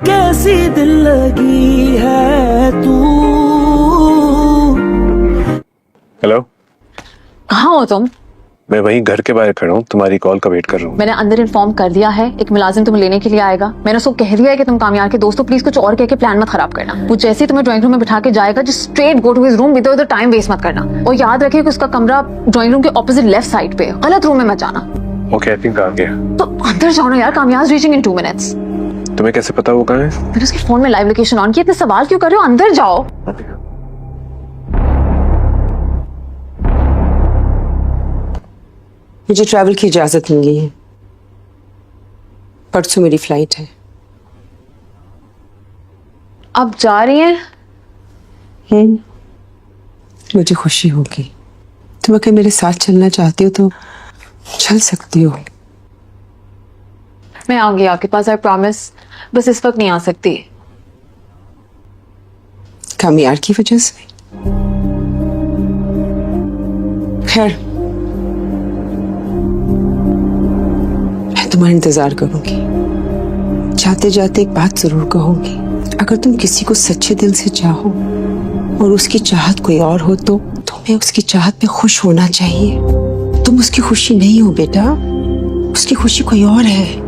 कैसी दिल लगी है तू। हेलो, कहाँ हो तुम? मैं वहीं घर के बाहर खड़ा हूँ, तुम्हारी कॉल का वेट कर रहा हूँ। मैंने अंदर इन्फॉर्म कर दिया है, एक मुलाजिम तुम्हें लेने के लिए आएगा। मैंने उसको कह दिया है कि तुम कामयार के दोस्तों प्लीज कुछ और कह के प्लान मत खराब करना। वो जैसे ही तुम्हें ड्राइंग रूम में बिठा के जाएगा, just straight go to his room, इधर उधर टाइम वेस्ट मत करना। और याद रखिए कि उसका कमरा ड्राइंग रूम के ऑपोजिट लेफ्ट साइड पे, गलत रूम में मत जाना। ओके, आई थिंक आ गया। तो अंदर जाओ ना यार, कामयाब रीचिंग इन 2 minutes। तुम्हें कैसे पता वो कहाँ है? मैंने उसके फोन में लाइव लोकेशन ऑन किया, इतने सवाल क्यों कर रहे हो? अंदर जाओ। मुझे ट्रैवल की इजाजत मिली है, परसों मेरी फ्लाइट है। अब जा रही हैं? मुझे खुशी होगी। तुम अगर मेरे साथ चलना चाहती हो तो चल सकती हो। मैं आऊंगी आपके पास, आई प्रॉमिस। बस इस वक्त नहीं आ सकती। कामयार की वजह से। खैर, मैं तुम्हारा इंतजार करूंगी। जाते जाते एक बात जरूर कहूंगी, अगर तुम किसी को सच्चे दिल से चाहो और उसकी चाहत कोई और हो तो तुम्हें उसकी चाहत में खुश होना चाहिए। तुम उसकी खुशी नहीं हो बेटा, उसकी खुशी कोई और है।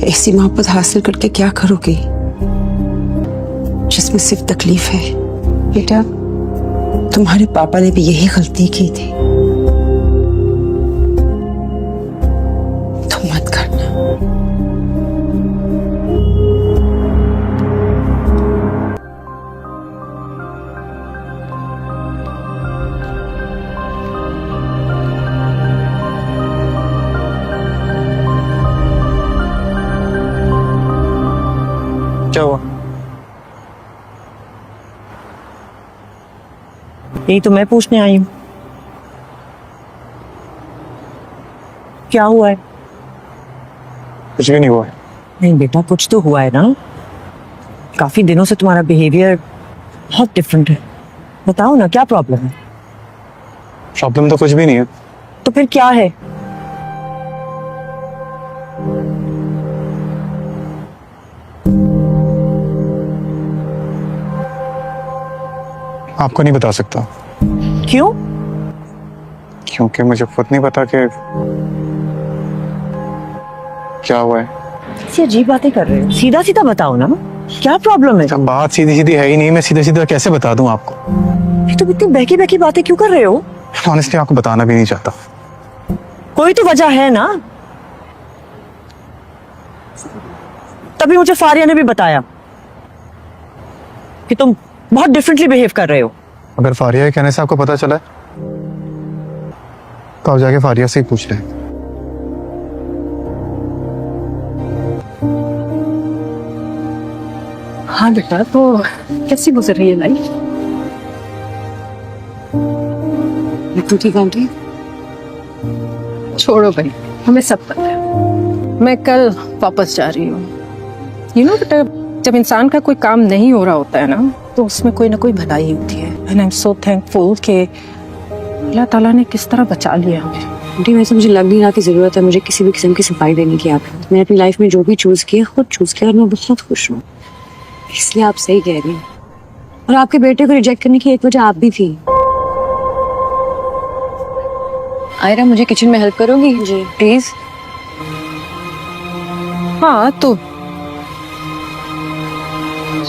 ऐसी मोहब्बत हासिल करके क्या करोगे जिसमें सिर्फ तकलीफ है? बेटा, तुम्हारे पापा ने भी यही गलती की थी, तुम मत करना। क्या हुआ? यही तो मैं पूछने आई हूँ। क्या हुआ है? कुछ भी नहीं हुआ है। नहीं बेटा, कुछ तो हुआ है ना। काफी दिनों से तुम्हारा बिहेवियर बहुत डिफरेंट है। बताओ ना, क्या प्रॉब्लम है? प्रॉब्लम तो कुछ भी नहीं है। तो फिर क्या है? आपको नहीं बता सकता। क्यों? क्योंकि मुझे खुद नहीं पता कि क्या हुआ है। ऐसी अजीब बातें कर रहे हो, सीधा सीधा बताओ ना, क्या प्रॉब्लम है? जब बात सीधी सीधी है ही नहीं, मैं सीधा सीधा कैसे बता दूं आपको? ये तो इतनी बहकी बहकी बातें क्यों कर रहे हो? ऑनेस्टली आपको बताना भी नहीं चाहता। कोई तो वजह है ना। तभी मुझे फारिया ने भी बताया कि तुम बहुत डिफरेंटली बिहेव कर रहे हो। अगर फारिया के कहने से आपको पता चला है तो आप जाके फारिया से ही पूछ रहे हैं। हाँ बेटा, तो कैसी गुजर रही है लाइफ? तू ठीक आंटी? छोड़ो भाई, हमें सब पता है। मैं कल वापस जा रही हूँ। बेटा, जब इंसान का कोई काम नहीं हो रहा होता है ना, तो उसमें कोई ना कोई भलाई होती है। And I am so thankful कि अल्लाह ताला ने किस तरह बचा लिया हमें। आंटी, वैसे मुझे लग नहीं रहा कि जरूरत है मुझे किसी भी किस्म की सफाई देने की। आप, मैंने अपनी लाइफ में जो भी चूज किया खुद चूज किया और मैं बहुत खुश हूँ, इसलिए आप सही कह रही हैं। और आपके बेटे को रिजेक्ट करने की एक वजह आप भी थी। आयरा, मुझे किचन में हेल्प करोगी? जी प्लीज। हाँ, तो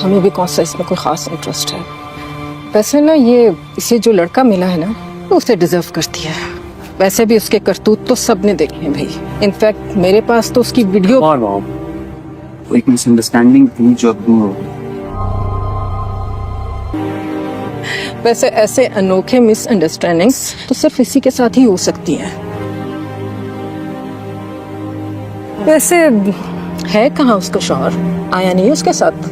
हमें भी कौन सा इसमें कोई खास इंटरेस्ट है। वैसे ना, ये इसे जो लड़का मिला है ना, तो उसे डिजर्व करती है। वैसे भी उसके करतूत तो सबने देखे हैं भाई। इनफैक्ट मेरे पास तो उसकी वीडियो। वो एक मिसअंडरस्टैंडिंग थी जो अब दूर हो गई। वैसे ऐसे अनोखे मिसअंडरस्टैंडिंग्स तो सिर्फ इसी के साथ ही हो सकती हैं। वैसे है कहाँ उसका शौहर? आया नहीं उसके साथ?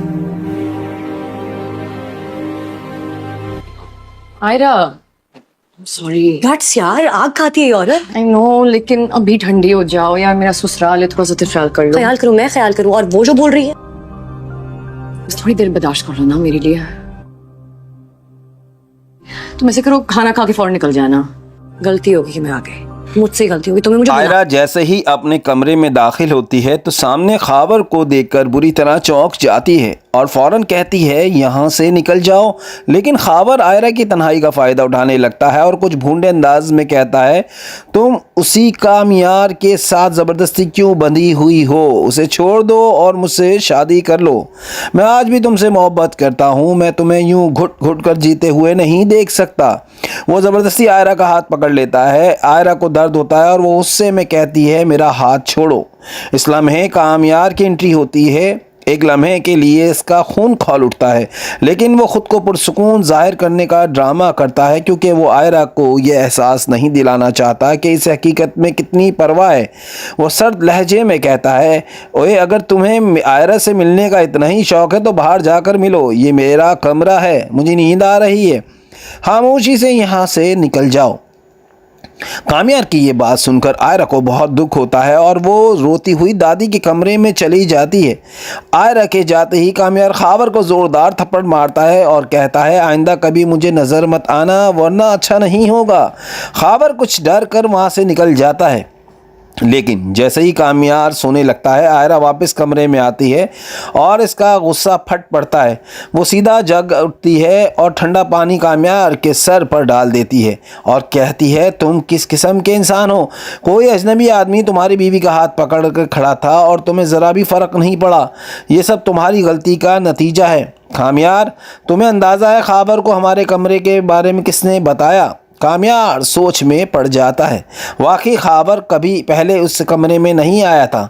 आयरा, सॉरी। गट्स यार, आग खाती है ये औरत। आई नो, लेकिन अभी ठंडी हो जाओ यार, मेरा ससुराल है, थोड़ा सा तो ख्याल कर लो। ख्याल करूं, मैं ख्याल करूं, और वो जो बोल रही है। बस थोड़ी देर बर्दाश्त कर लो ना मेरे लिए। तुम ऐसे करो, खाना खा के फौरन निकल जाना। गलती होगी कि मैं आ गई। मुझसे गलती होगी, तुम्हें मुझे आयरा जैसे ही अपने कमरे में दाखिल होती है तो सामने खावर को देखकर बुरी तरह चौंक जाती है और फौरन कहती है यहाँ से निकल जाओ। लेकिन खावर आयरा की तन्हाई का फ़ायदा उठाने लगता है और कुछ भूंडे अंदाज में कहता है, तुम उसी कामयार के साथ ज़बरदस्ती क्यों बंधी हुई हो? उसे छोड़ दो और मुझसे शादी कर लो। मैं आज भी तुमसे मोहब्बत करता हूँ, मैं तुम्हें यूँ घुट घुट कर जीते हुए नहीं देख सकता। वो ज़बरदस्ती आयरा का हाथ पकड़ लेता है। आयरा को दर्द होता है और वो गुस्से में कहती है, मेरा हाथ छोड़ो। इस लम्हे कामयार की एंट्री होती है। एक लम्हे के लिए इसका खून खौल उठता है, लेकिन वो खुद को पुरसुकून जाहिर करने का ड्रामा करता है क्योंकि वो आयरा को यह एहसास नहीं दिलाना चाहता कि इस हकीकत में कितनी परवाह है। वो सर्द लहजे में कहता है, ओए अगर तुम्हें आयरा से मिलने का इतना ही शौक़ है तो बाहर जाकर मिलो, ये मेरा कमरा है, मुझे नींद आ रही है, खामोशी से यहाँ से निकल जाओ। कामयार की ये बात सुनकर आयरा को बहुत दुख होता है और वो रोती हुई दादी के कमरे में चली जाती है। आयरा के जाते ही कामयार खावर को ज़ोरदार थप्पड़ मारता है और कहता है, आइंदा कभी मुझे नज़र मत आना वरना अच्छा नहीं होगा। खावर कुछ डर कर वहाँ से निकल जाता है, लेकिन जैसे ही कामयार सोने लगता है आयरा वापस कमरे में आती है और इसका गुस्सा फट पड़ता है। वो सीधा जग उठती है और ठंडा पानी कामयार के सर पर डाल देती है और कहती है, तुम किस किस्म के इंसान हो? कोई अजनबी आदमी तुम्हारी बीवी का हाथ पकड़ कर खड़ा था और तुम्हें ज़रा भी फ़र्क नहीं पड़ा। ये सब तुम्हारी गलती का नतीजा है। कामयार, तुम्हें अंदाज़ा है खाबर को हमारे कमरे के बारे में किसने बताया? कामयार सोच में पड़ जाता है। वाकई खाबर कभी पहले उस कमरे में नहीं आया था,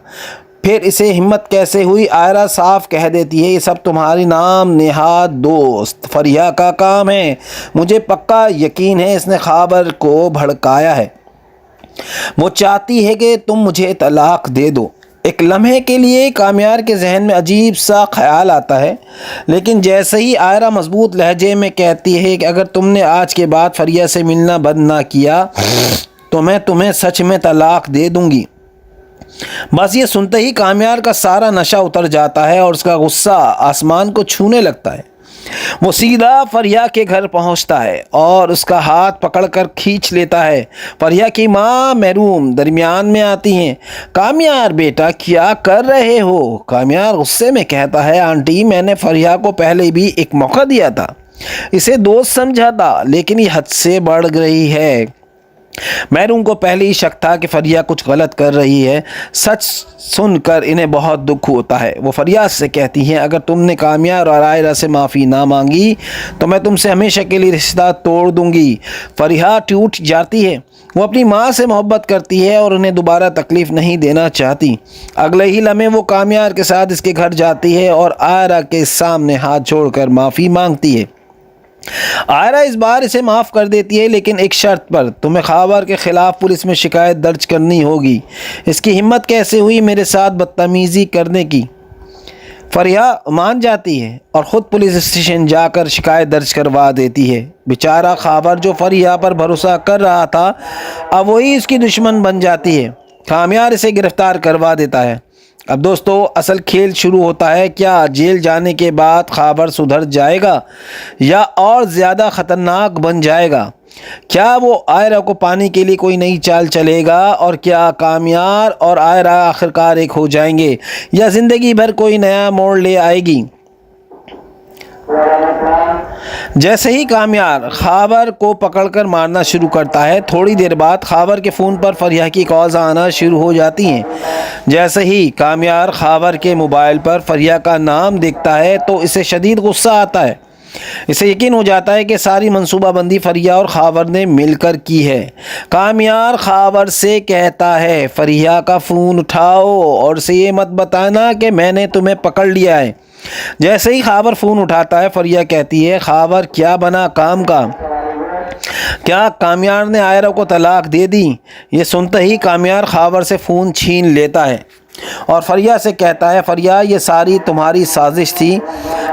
फिर इसे हिम्मत कैसे हुई? आयरा साफ कह देती है, ये सब तुम्हारी नाम नेहाद दोस्त फरिया का काम है। मुझे पक्का यकीन है इसने खाबर को भड़काया है। वो चाहती है कि तुम मुझे तलाक दे दो। एक लम्हे के लिए कामयार के जहन में अजीब सा ख्याल आता है, लेकिन जैसे ही आयरा मजबूत लहजे में कहती है कि अगर तुमने आज के बाद फरिया से मिलना बंद ना किया तो मैं तुम्हें सच में तलाक दे दूंगी। बस ये सुनते ही कामयार का सारा नशा उतर जाता है और उसका गुस्सा आसमान को छूने लगता है। वो सीधा फरिया के घर पहुंचता है और उसका हाथ पकड़कर खींच लेता है। फरिया की माँ महरूम दरमियान में आती हैं। कामयार बेटा क्या कर रहे हो? कामयार गुस्से में कहता है, आंटी मैंने फरिया को पहले भी एक मौका दिया था, इसे दोस्त समझा था, लेकिन ये हद से बढ़ रही है। महरूम को पहले ही शक था कि फरिया कुछ गलत कर रही है। सच सुनकर इन्हें बहुत दुख होता है। वो फरिया से कहती हैं, अगर तुमने कामयार और आयरा से माफ़ी ना मांगी तो मैं तुमसे हमेशा के लिए रिश्ता तोड़ दूंगी। फरिया टूट जाती है। वो अपनी माँ से मोहब्बत करती है और उन्हें दोबारा तकलीफ़ नहीं देना चाहती। अगले ही लम्हे वो कामयार के साथ इसके घर जाती है और आयरा के सामने हाथ जोड़कर माफ़ी मांगती है। आयरा इस बार इसे माफ़ कर देती है, लेकिन एक शर्त पर, तुम्हें खावर के ख़िलाफ़ पुलिस में शिकायत दर्ज करनी होगी। इसकी हिम्मत कैसे हुई मेरे साथ बदतमीज़ी करने की? फरिया मान जाती है और ख़ुद पुलिस स्टेशन जाकर शिकायत दर्ज करवा देती है। बेचारा खावर जो फरिया पर भरोसा कर रहा था, अब वही उसकी दुश्मन बन जाती है। कामयार इसे गिरफ़्तार करवा देता है। अब दोस्तों असल खेल शुरू होता है। क्या जेल जाने के बाद खाबर सुधर जाएगा या और ज़्यादा ख़तरनाक बन जाएगा? क्या वो आयरा को पाने के लिए कोई नई चाल चलेगा? और क्या कामयार और आयरा आखिरकार एक हो जाएंगे या ज़िंदगी भर कोई नया मोड़ ले आएगी? जैसे ही कामयार खावर को पकड़कर मारना शुरू करता है, थोड़ी देर बाद खावर के फ़ोन पर फरिया की कॉल्स आना शुरू हो जाती हैं। जैसे ही कामयार खावर के मोबाइल पर फरिया का नाम देखता है तो इसे शदीद गुस्सा आता है। इसे यकीन हो जाता है कि सारी मंसूबाबंदी फरिया और खावर ने मिलकर की है। कामयार खावर से कहता है, फरिया का फ़ोन उठाओ और इसे ये मत बताना कि मैंने तुम्हें पकड़ लिया है। जैसे ही खावर फ़ोन उठाता है, फरिया कहती है, खावर क्या बना काम का? क्या कामयार ने आयरा को तलाक दे दी? ये सुनते ही कामयार खावर से फ़ोन छीन लेता है और फरिया से कहता है, फरिया ये सारी तुम्हारी साजिश थी।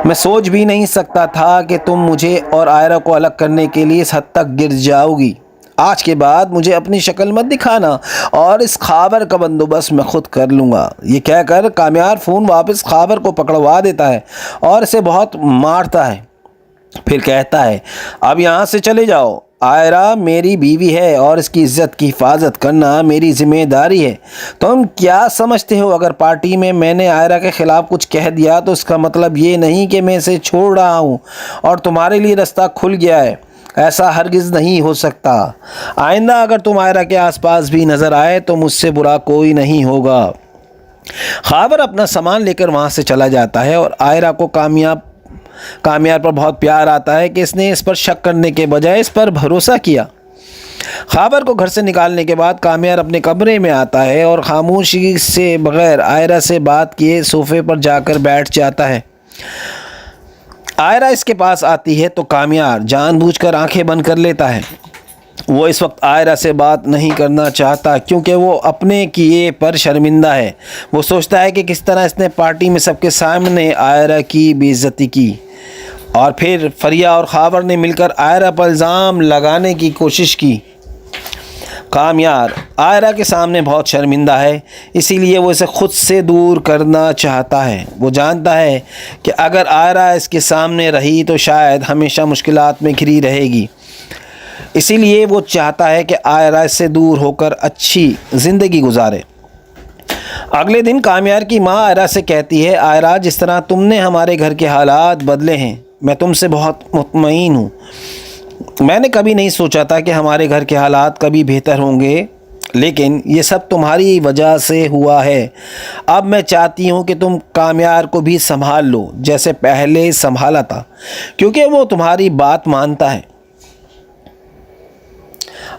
मैं सोच भी नहीं सकता था कि तुम मुझे और आयरा को अलग करने के लिए इस हद तक गिर जाओगी। आज के बाद मुझे अपनी शक्ल मत दिखाना और इस खाबर का बंदोबस्त मैं खुद कर लूँगा। ये कहकर कामयार फ़ोन वापस खाबर को पकड़वा देता है और इसे बहुत मारता है। फिर कहता है, अब यहाँ से चले जाओ। आयरा मेरी बीवी है और इसकी इज्जत की हिफाजत करना मेरी जिम्मेदारी है। तुम क्या समझते हो अगर पार्टी में मैंने आयरा के ख़िलाफ़ कुछ कह दिया तो इसका मतलब ये नहीं कि मैं इसे छोड़ रहा हूँ और तुम्हारे लिए रास्ता खुल गया है। ऐसा हरगिज़ नहीं हो सकता। आइंदा अगर तुम आयरा के आसपास भी नज़र आए तो मुझसे बुरा कोई नहीं होगा। ख़ाबर अपना सामान लेकर वहाँ से चला जाता है और आयरा को कामयार पर बहुत प्यार आता है कि इसने इस पर शक करने के बजाय इस पर भरोसा किया। ख़ाबर को घर से निकालने के बाद कामयार अपने कमरे में आता है और खामोशी से बग़ैर आयरा से बात किए सोफ़े पर जाकर बैठ जाता है। आयरा इसके पास आती है तो कामयार जानबूझकर आंखें बंद कर लेता है। वो इस वक्त आयरा से बात नहीं करना चाहता क्योंकि वो अपने किए पर शर्मिंदा है। वो सोचता है कि किस तरह इसने पार्टी में सबके सामने आयरा की बेइज्जती की और फिर फरिया और ख़ाबर ने मिलकर आयरा पर इल्ज़ाम लगाने की कोशिश की। कामयार आयरा के सामने बहुत शर्मिंदा है, इसीलिए वो इसे ख़ुद से दूर करना चाहता है। वो जानता है कि अगर आयरा इसके सामने रही तो शायद हमेशा मुश्किलात में घिरी रहेगी, इसीलिए वो चाहता है कि आयरा इससे दूर होकर अच्छी ज़िंदगी गुजारे। अगले दिन कामयार की माँ आयरा से कहती है, आयरा जिस तरह तुमने हमारे घर के हालात बदले हैं मैं तुमसे बहुत मुतमईन हूँ। मैंने कभी नहीं सोचा था कि हमारे घर के हालात कभी बेहतर होंगे, लेकिन ये सब तुम्हारी वजह से हुआ है। अब मैं चाहती हूँ कि तुम कामयार को भी संभाल लो जैसे पहले संभाला था, क्योंकि वो तुम्हारी बात मानता है।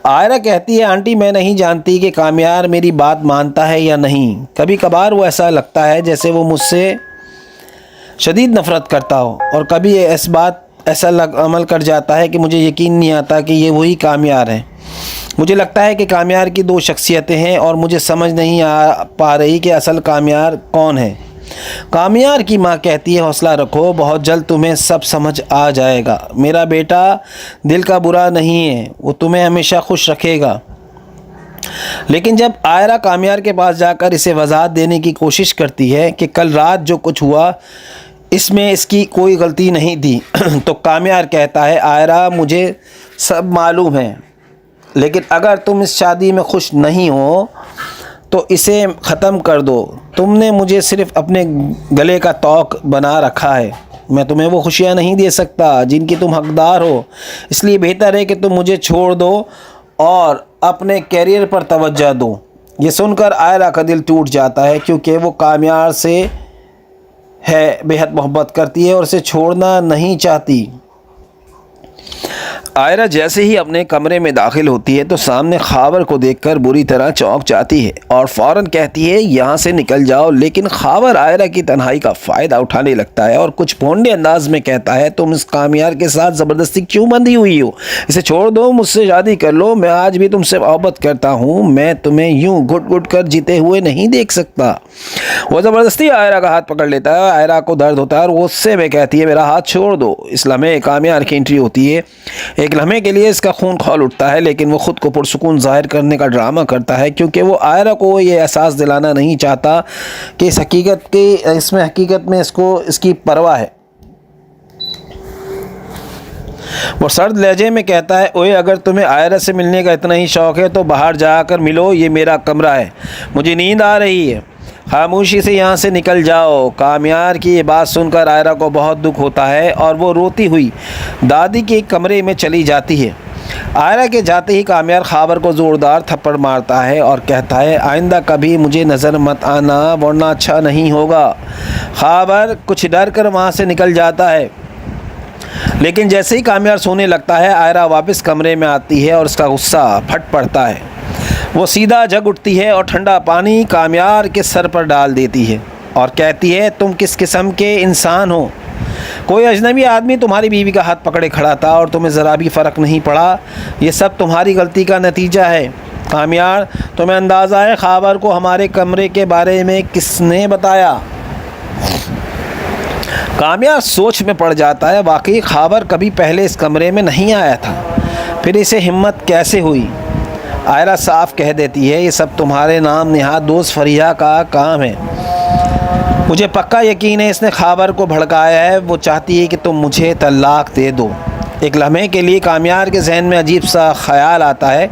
आयरा कहती है, आंटी मैं नहीं जानती कि कामयार मेरी बात मानता है या नहीं। कभी कभार वो ऐसा लगता है जैसे वो मुझसे शदीद नफ़रत करता हो और कभी इस बात ऐसा अमल कर जाता है कि मुझे यकीन नहीं आता कि ये वही कामयार है। मुझे लगता है कि कामयार की दो शख्सियतें हैं और मुझे समझ नहीं आ पा रही कि असल कामयार कौन है। कामयार की माँ कहती है, हौसला रखो, बहुत जल्द तुम्हें सब समझ आ जाएगा। मेरा बेटा दिल का बुरा नहीं है, वो तुम्हें हमेशा खुश रखेगा। लेकिन जब आयरा कामयार के पास जाकर इसे वजाहत देने की कोशिश करती है कि कल रात जो कुछ हुआ इसमें इसकी कोई गलती नहीं थी तो कामयार कहता है, आयरा मुझे सब मालूम है, लेकिन अगर तुम इस शादी में खुश नहीं हो तो इसे ख़त्म कर दो। तुमने मुझे सिर्फ़ अपने गले का तौक बना रखा है। मैं तुम्हें वो खुशियाँ नहीं दे सकता जिनकी तुम हकदार हो, इसलिए बेहतर है कि तुम मुझे छोड़ दो और अपने कैरियर पर तवज्जो दो। ये सुनकर आयरा का दिल टूट जाता है क्योंकि वो कामयार से है बेहद मोहब्बत करती है और उसे छोड़ना नहीं चाहती। आयरा जैसे ही अपने कमरे में दाखिल होती है तो सामने ख़ाबर को देखकर बुरी तरह चौंक जाती है और फ़ौरन कहती है, यहाँ से निकल जाओ। लेकिन ख़ाबर आयरा की तन्हाई का फ़ायदा उठाने लगता है और कुछ भोंडे अंदाज में कहता है, तुम इस कामयार के साथ ज़बरदस्ती क्यों बंधी हुई हो? इसे छोड़ दो, मुझसे शादी कर लो। मैं आज भी तुमसे मोहब्बत करता हूँ, मैं तुम्हें यूँ घुट घुट कर जीते हुए नहीं देख सकता। वो ज़बरदस्ती आयरा का हाथ पकड़ लेता है। आयरा को दर्द होता है और गुस्से में कहती है, मेरा हाथ छोड़ दो। इस लम्हे कामयार की एंट्री होती है। एक लम्हे के लिए इसका खून खौल उठता है, लेकिन वो ख़ुद को पुरसुकून ज़ाहिर करने का ड्रामा करता है क्योंकि वो आयरा को ये एहसास दिलाना नहीं चाहता कि इसमें हकीकत में इसको इसकी परवाह है। वो सर्द लहजे में कहता है, ओए अगर तुम्हें आयरा से मिलने का इतना ही शौक़ है तो बाहर जाकर मिलो, ये मेरा कमरा है, मुझे नींद आ रही है, खामोशी से यहाँ से निकल जाओ। कामयार की ये बात सुनकर आयरा को बहुत दुख होता है और वो रोती हुई दादी के कमरे में चली जाती है। आयरा के जाते ही कामयार ख़ाबर को ज़ोरदार थप्पड़ मारता है और कहता है, आइंदा कभी मुझे नज़र मत आना वरना अच्छा नहीं होगा। ख़ाबर कुछ डर कर वहाँ से निकल जाता है, लेकिन जैसे ही कामयार सोने लगता है आयरा वापस कमरे में आती है और उसका गुस्सा फट पड़ता है। वो सीधा जग उठती है और ठंडा पानी कामयार के सर पर डाल देती है और कहती है, तुम किस किस्म के इंसान हो? कोई अजनबी आदमी तुम्हारी बीवी का हाथ पकड़े खड़ा था और तुम्हें ज़रा भी फ़र्क नहीं पड़ा। ये सब तुम्हारी गलती का नतीजा है। कामयार, तुम्हें अंदाज़ा है ख़ाबर को हमारे कमरे के बारे में किसने बताया? कामयार सोच में पड़ जाता है। वाकई ख़ाबर कभी पहले इस कमरे में नहीं आया था, फिर इसे हिम्मत कैसे हुई? आयरा साफ कह देती है, ये सब तुम्हारे नाम निहाद दोस्त फरिया का काम है। मुझे पक्का यकीन है इसने ख़ाबर को भड़काया है। वो चाहती है कि तुम मुझे तलाक दे दो। ایک لمحے کے لیے کامیار کے ذہن میں عجیب سا خیال آتا ہے،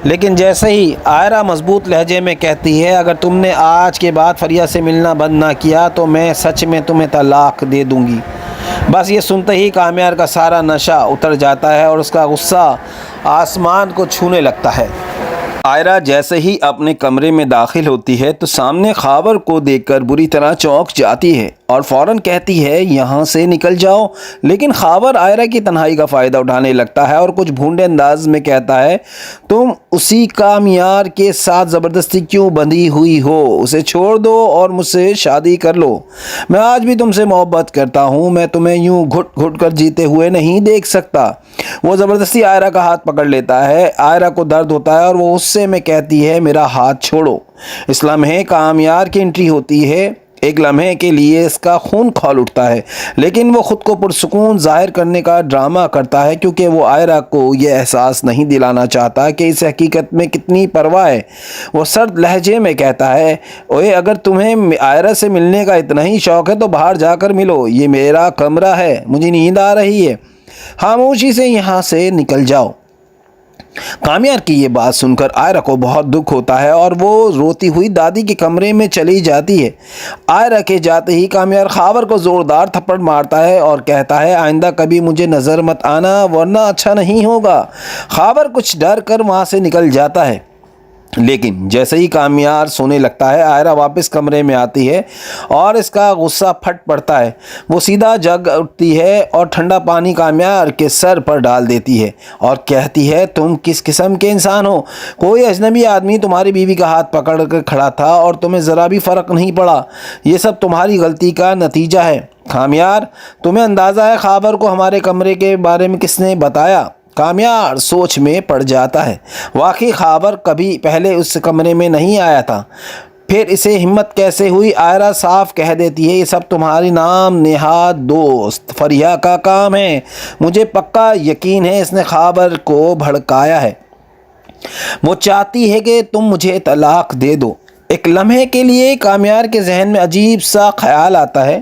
لیکن جیسے ہی عائرہ مضبوط لہجے میں کہتی ہے اگر تم نے آج کے بعد فریہ سے ملنا بند نہ کیا تو میں سچ میں تمہیں طلاق دے دوں گی۔ بس یہ سنتے ہی کامیار کا سارا نشہ اتر جاتا ہے اور اس کا غصہ آسمان کو چھونے لگتا ہے۔ عائرہ جیسے ہی اپنے کمرے میں داخل ہوتی ہے تو سامنے خاور کو دیکھ کر بری طرح چونک جاتی ہے اور فوراً کہتی ہے یہاں سے نکل جاؤ، لیکن خاور عائرہ کی تنہائی کا فائدہ اٹھانے لگتا ہے اور کچھ بھونڈے انداز میں کہتا ہے تم اسی کامیار کے ساتھ زبردستی کیوں بندھی ہوئی ہو؟ اسے چھوڑ دو اور مجھ سے شادی کر لو۔ میں آج بھی تم سے محبت کرتا ہوں، میں تمہیں یوں گھٹ گھٹ کر جیتے ہوئے نہیں دیکھ سکتا۔ وہ زبردستی عائرہ کا ہاتھ پکڑ لیتا ہے، عائرہ کو درد ہوتا ہے اور وہ غصے میں کہتی ہے میرا ہاتھ چھوڑو۔ اس لمحے کامیار کی انٹری ہوتی ہے۔ ایک لمحے کے لیے اس کا خون کھول اٹھتا ہے، لیکن وہ خود کو پرسکون ظاہر کرنے کا ڈرامہ کرتا ہے کیونکہ وہ عائرہ کو یہ احساس نہیں دلانا چاہتا کہ اس حقیقت میں کتنی پرواہ ہے۔ وہ سرد لہجے میں کہتا ہے اوے اگر تمہیں عائرہ سے ملنے کا اتنا ہی شوق ہے تو باہر جا کر ملو، یہ میرا کمرہ ہے، مجھے نیند آ رہی ہے، خاموشی سے یہاں سے نکل جاؤ۔ کامیار کی یہ بات سن کر عائرہ کو بہت دکھ ہوتا ہے اور وہ روتی ہوئی دادی کے کمرے میں چلی جاتی ہے۔ عائرہ کے جاتے ہی کامیار خاور کو زوردار تھپڑ مارتا ہے اور کہتا ہے آئندہ کبھی مجھے نظر مت آنا ورنہ اچھا نہیں ہوگا۔ خاور کچھ ڈر کر وہاں سے نکل جاتا ہے، لیکن جیسے ہی کامیار سونے لگتا ہے عائرہ واپس کمرے میں آتی ہے اور اس کا غصہ پھٹ پڑتا ہے۔ وہ سیدھا جگ اٹھتی ہے اور ٹھنڈا پانی کامیار کے سر پر ڈال دیتی ہے اور کہتی ہے تم کس قسم کے انسان ہو؟ کوئی اجنبی آدمی تمہاری بیوی کا ہاتھ پکڑ کر کھڑا تھا اور تمہیں ذرا بھی فرق نہیں پڑا، یہ سب تمہاری غلطی کا نتیجہ ہے۔ کامیار تمہیں اندازہ ہے خاور کو ہمارے کمرے کے بارے میں کس نے بتایا؟ کامیار سوچ میں پڑ جاتا ہے، واقعی خاور کبھی پہلے اس کمرے میں نہیں آیا تھا، پھر اسے ہمت کیسے ہوئی؟ عائرہ صاف کہہ دیتی ہے یہ سب تمہاری نام نہاد دوست فریہ کا کام ہے، مجھے پکا یقین ہے اس نے خاور کو بھڑکایا ہے، وہ چاہتی ہے کہ تم مجھے طلاق دے دو۔ ایک لمحے کے لیے کامیار کے ذہن میں عجیب سا خیال آتا ہے،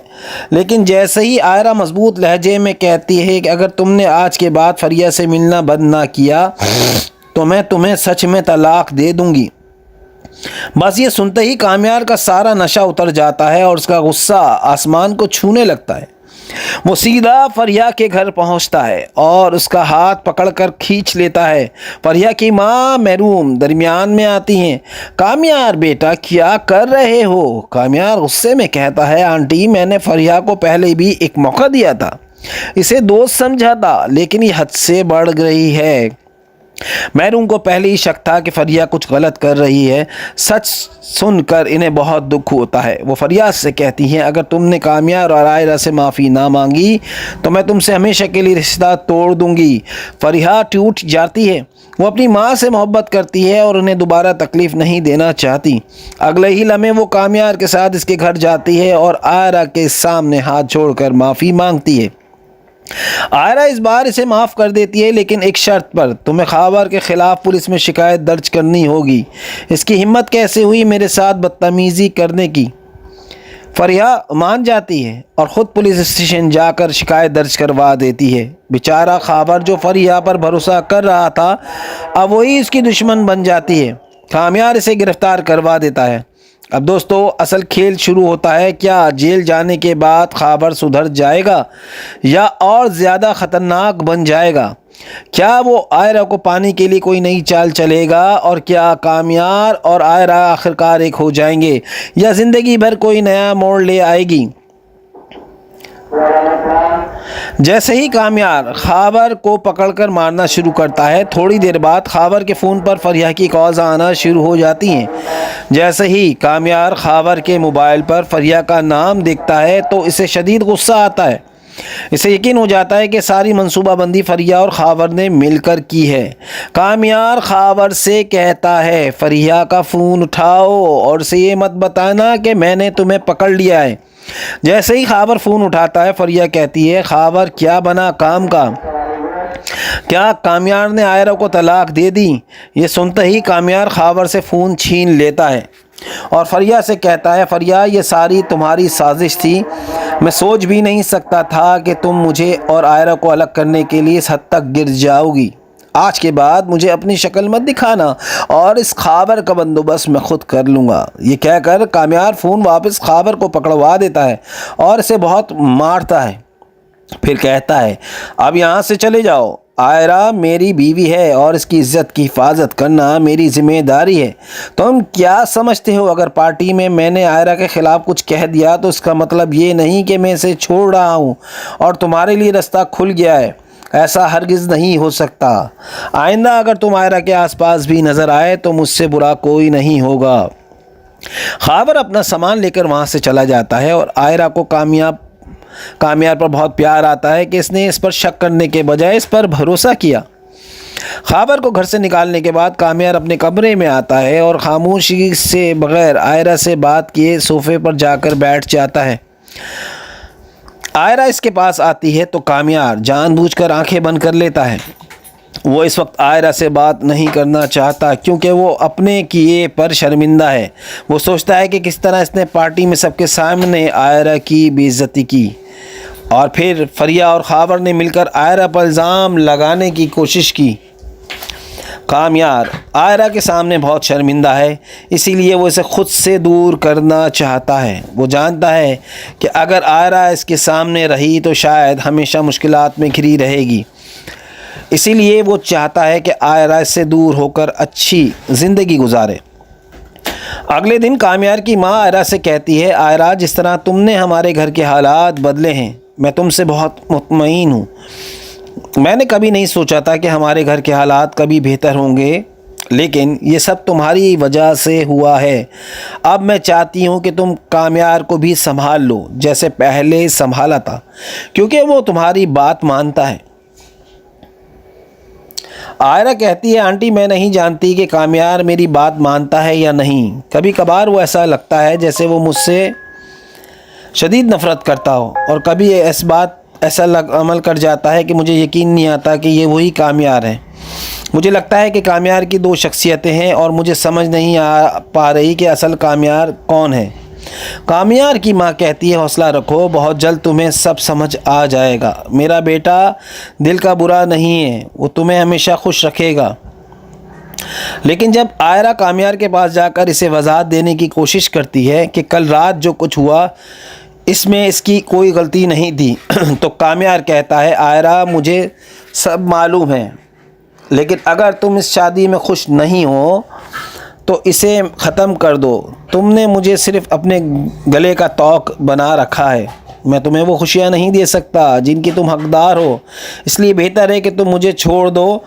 لیکن جیسے ہی عائرہ مضبوط لہجے میں کہتی ہے کہ اگر تم نے آج کے بعد فریہ سے ملنا بند نہ کیا تو میں تمہیں سچ میں طلاق دے دوں گی۔ بس یہ سنتے ہی کامیار کا سارا نشہ اتر جاتا ہے اور اس کا غصہ آسمان کو چھونے لگتا ہے۔ وہ سیدھا فریہ کے گھر پہنچتا ہے اور اس کا ہاتھ پکڑ کر کھینچ لیتا ہے۔ فریہ کی ماں محروم درمیان میں آتی ہیں۔ کامیار بیٹا کیا کر رہے ہو؟ کامیار غصے میں کہتا ہے آنٹی میں نے فریہ کو پہلے بھی ایک موقع دیا تھا، اسے دوست سمجھا تھا، لیکن یہ حد سے بڑھ گئی ہے۔ محروم کو پہلے ہی شک تھا کہ فریہ کچھ غلط کر رہی ہے۔ سچ سن کر انہیں بہت دکھ ہوتا ہے۔ وہ فریہ سے کہتی ہیں اگر تم نے کامیار اور عائرہ سے معافی نہ مانگی تو میں تم سے ہمیشہ کے لیے رشتہ توڑ دوں گی۔ فریہ ٹوٹ جاتی ہے، وہ اپنی ماں سے محبت کرتی ہے اور انہیں دوبارہ تکلیف نہیں دینا چاہتی۔ اگلے ہی لمحے وہ کامیار کے ساتھ اس کے گھر جاتی ہے اور عائرہ کے سامنے ہاتھ جوڑ کر معافی مانگتی ہے۔ عائرہ اس بار اسے معاف کر دیتی ہے، لیکن ایک شرط پر، تمہیں خاور کے خلاف پولیس میں شکایت درج کرنی ہوگی۔ اس کی ہمت کیسے ہوئی میرے ساتھ بدتمیزی کرنے کی؟ فریہ مان جاتی ہے اور خود پولیس اسٹیشن جا کر شکایت درج کروا دیتی ہے۔ بیچارہ خاور جو فریہ پر بھروسہ کر رہا تھا اب وہی اس کی دشمن بن جاتی ہے۔ کامیار اسے گرفتار کروا دیتا ہے۔ اب دوستو اصل کھیل شروع ہوتا ہے۔ کیا جیل جانے کے بعد خاور سدھر جائے گا یا اور زیادہ خطرناک بن جائے گا؟ کیا وہ عائرہ کو پانے کے لیے کوئی نئی چال چلے گا؟ اور کیا کامیار اور عائرہ آخرکار ایک ہو جائیں گے یا زندگی بھر کوئی نیا موڑ لے آئے گی؟ جیسے ہی کامیار خاور کو پکڑ کر مارنا شروع کرتا ہے، تھوڑی دیر بعد خاور کے فون پر فریہ کی کالز آنا شروع ہو جاتی ہیں۔ جیسے ہی کامیار خاور کے موبائل پر فریہ کا نام دیکھتا ہے تو اسے شدید غصہ آتا ہے۔ اسے یقین ہو جاتا ہے کہ ساری منصوبہ بندی فریہ اور خاور نے مل کر کی ہے۔ کامیار خاور سے کہتا ہے فریہ کا فون اٹھاؤ اور اسے یہ مت بتانا کہ میں نے تمہیں پکڑ لیا ہے۔ جیسے ہی خاور فون اٹھاتا ہے فریہ کہتی ہے خاور کیا بنا کام کا؟ کیا کامیار نے عائرہ کو طلاق دے دی؟ یہ سنتے ہی کامیار خاور سے فون چھین لیتا ہے اور فریہ سے کہتا ہے فریہ یہ ساری تمہاری سازش تھی، میں سوچ بھی نہیں سکتا تھا کہ تم مجھے اور عائرہ کو الگ کرنے کے لیے اس حد تک گر جاؤ گی۔ آج کے بعد مجھے اپنی شکل مت دکھانا اور اس خاور کا بندوبست میں خود کر لوں گا۔ یہ کہہ کر کامیار فون واپس خاور کو پکڑوا دیتا ہے اور اسے بہت مارتا ہے۔ پھر کہتا ہے اب یہاں سے چلے جاؤ، عائرہ میری بیوی ہے اور اس کی عزت کی حفاظت کرنا میری ذمہ داری ہے۔ تم کیا سمجھتے ہو اگر پارٹی میں نے عائرہ کے خلاف کچھ کہہ دیا تو اس کا مطلب یہ نہیں کہ میں اسے چھوڑ رہا ہوں اور تمہارے لیے رستہ کھل گیا ہے؟ ایسا ہرگز نہیں ہو سکتا۔ آئندہ اگر تم عائرہ کے آس پاس بھی نظر آئے تو مجھ سے برا کوئی نہیں ہوگا۔ خاور اپنا سامان لے کر وہاں سے چلا جاتا ہے اور عائرہ کو کامیار پر بہت پیار آتا ہے کہ اس نے اس پر شک کرنے کے بجائے اس پر بھروسہ کیا۔ خاور کو گھر سے نکالنے کے بعد کامیار اپنے کمرے میں آتا ہے اور خاموشی سے بغیر عائرہ سے بات کیے صوفے پر جا کر بیٹھ جاتا ہے۔ عائرہ اس کے پاس آتی ہے تو کامیار جان بوجھ کر آنکھیں بند کر لیتا ہے۔ وہ اس وقت عائرہ سے بات نہیں کرنا چاہتا کیونکہ وہ اپنے کیے پر شرمندہ ہے۔ وہ سوچتا ہے کہ کس طرح اس نے پارٹی میں سب کے سامنے عائرہ کی بے عزتی کی اور پھر فریہ اور خاور نے مل کر عائرہ پر الزام لگانے کی کوشش کی۔ کامیار عائرہ کے سامنے بہت شرمندہ ہے، اسی لیے وہ اسے خود سے دور کرنا چاہتا ہے۔ وہ جانتا ہے کہ اگر عائرہ اس کے سامنے رہی تو شاید ہمیشہ مشکلات میں گھری رہے گی، اسی لیے وہ چاہتا ہے کہ عائرہ اس سے دور ہو کر اچھی زندگی گزارے۔ اگلے دن کامیار کی ماں عائرہ سے کہتی ہے عائرہ جس طرح تم نے ہمارے گھر کے حالات بدلے ہیں میں تم سے بہت مطمئن ہوں۔ میں نے کبھی نہیں سوچا تھا کہ ہمارے گھر کے حالات کبھی بہتر ہوں گے، لیکن یہ سب تمہاری وجہ سے ہوا ہے۔ اب میں چاہتی ہوں کہ تم کامیار کو بھی سنبھال لو جیسے پہلے سنبھالا تھا، کیونکہ وہ تمہاری بات مانتا ہے۔ عائرہ کہتی ہے آنٹی میں نہیں جانتی کہ کامیار میری بات مانتا ہے یا نہیں۔ کبھی کبھار وہ ایسا لگتا ہے جیسے وہ مجھ سے شدید نفرت کرتا ہو اور کبھی ایسا عمل کر جاتا ہے کہ مجھے یقین نہیں آتا کہ یہ وہی کامیار ہے۔ مجھے لگتا ہے کہ کامیار کی دو شخصیتیں ہیں اور مجھے سمجھ نہیں پا رہی کہ اصل کامیار کون ہے۔ کامیار کی ماں کہتی ہے حوصلہ رکھو، بہت جلد تمہیں سب سمجھ آ جائے گا۔ میرا بیٹا دل کا برا نہیں ہے، وہ تمہیں ہمیشہ خوش رکھے گا۔ لیکن جب عائرہ کامیار کے پاس جا کر اسے وضاحت دینے کی کوشش کرتی ہے کہ کل رات جو کچھ ہوا اس میں اس کی کوئی غلطی نہیں تھی تو کامیار کہتا ہے عائرہ مجھے سب معلوم ہے، لیکن اگر تم اس شادی میں خوش نہیں ہو تو اسے ختم کر دو۔ تم نے مجھے صرف اپنے گلے کا توق بنا رکھا ہے، میں تمہیں وہ خوشیاں نہیں دے سکتا جن کی تم حقدار ہو، اس لیے بہتر ہے کہ تم مجھے چھوڑ دو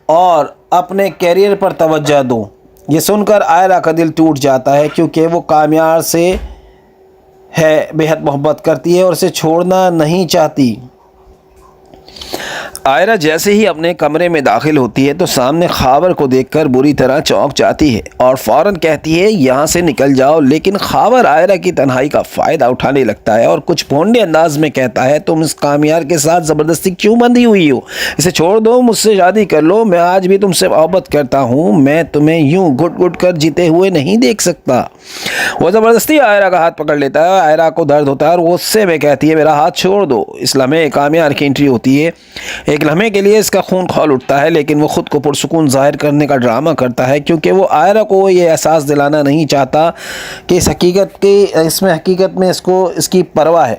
اور اپنے کیریئر پر توجہ دو۔ یہ سن کر عائرہ کا دل ٹوٹ جاتا ہے کیونکہ وہ کامیار سے بے حد محبت کرتی ہے اور اسے چھوڑنا نہیں چاہتی۔ عائرہ جیسے ہی اپنے کمرے میں داخل ہوتی ہے تو سامنے خاور کو دیکھ کر بری طرح چونک جاتی ہے اور فوراً کہتی ہے یہاں سے نکل جاؤ، لیکن خاور عائرہ کی تنہائی کا فائدہ اٹھانے لگتا ہے اور کچھ بھونڈے انداز میں کہتا ہے تم اس کامیار کے ساتھ زبردستی کیوں بندھی ہوئی ہو؟ اسے چھوڑ دو، مجھ سے شادی کر لو، میں آج بھی تم سے محبت کرتا ہوں، میں تمہیں یوں گھٹ گھٹ کر جیتے ہوئے نہیں دیکھ سکتا۔ وہ زبردستی عائرہ کا ہاتھ پکڑ لیتا ہے، عائرہ کو درد ہوتا ہے اور غصے میں کہتی ہے میرا ہاتھ چھوڑ دو۔ اس لمحے کامیار کی انٹری ہوتی ہے۔ ایک لمحے کے لیے اس کا خون کھول اٹھتا ہے، لیکن وہ خود کو پرسکون ظاہر کرنے کا ڈرامہ کرتا ہے کیونکہ وہ عائرہ کو یہ احساس دلانا نہیں چاہتا کہ اس حقیقت میں اس کی پرواہ ہے۔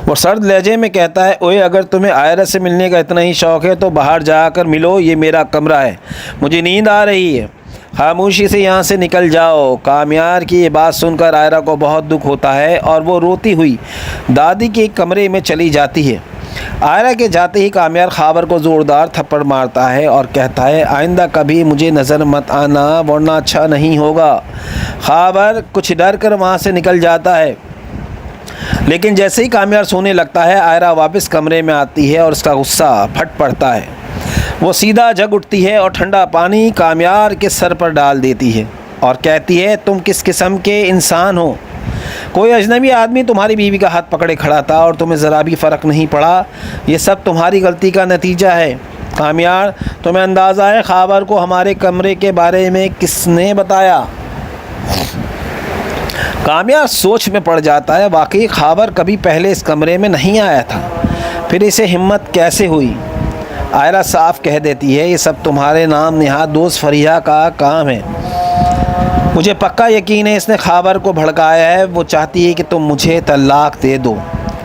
وہ سرد لہجے میں کہتا ہے اوئے اگر تمہیں عائرہ سے ملنے کا اتنا ہی شوق ہے تو باہر جا کر ملو، یہ میرا کمرہ ہے، مجھے نیند آ رہی ہے، خاموشی سے یہاں سے نکل جاؤ۔ کامیار کی یہ بات سن کر عائرہ کو بہت دکھ ہوتا ہے اور وہ روتی ہوئی دادی کے کمرے میں چلی جاتی ہے۔ عائرہ کے جاتے ہی کامیار خاور کو زوردار تھپڑ مارتا ہے اور کہتا ہے آئندہ کبھی مجھے نظر مت آنا ورنہ اچھا نہیں ہوگا۔ خاور کچھ ڈر کر وہاں سے نکل جاتا ہے، لیکن جیسے ہی کامیار سونے لگتا ہے عائرہ واپس کمرے میں آتی ہے اور اس کا غصہ پھٹ پڑتا ہے۔ وہ سیدھا جگ اٹھتی ہے اور ٹھنڈا پانی کامیار کے سر پر ڈال دیتی ہے اور کہتی ہے تم کس قسم کے انسان ہو؟ کوئی اجنبی آدمی تمہاری بیوی کا ہاتھ پکڑے کھڑا تھا اور تمہیں ذرا بھی فرق نہیں پڑا، یہ سب تمہاری غلطی کا نتیجہ ہے۔ کامیار تمہیں اندازہ ہے خاور کو ہمارے کمرے کے بارے میں کس نے بتایا؟ कामयार सोच में पड़ जाता है, वाकई खाबर कभी पहले इस कमरे में नहीं आया था, फिर इसे हिम्मत कैसे हुई। आयरा साफ कह देती है, ये सब तुम्हारे नाम निहाद दोस्त फरिया का काम है। मुझे पक्का यकीन है इसने खाबर को भड़काया है, वो चाहती है कि तुम मुझे तलाक दे दो।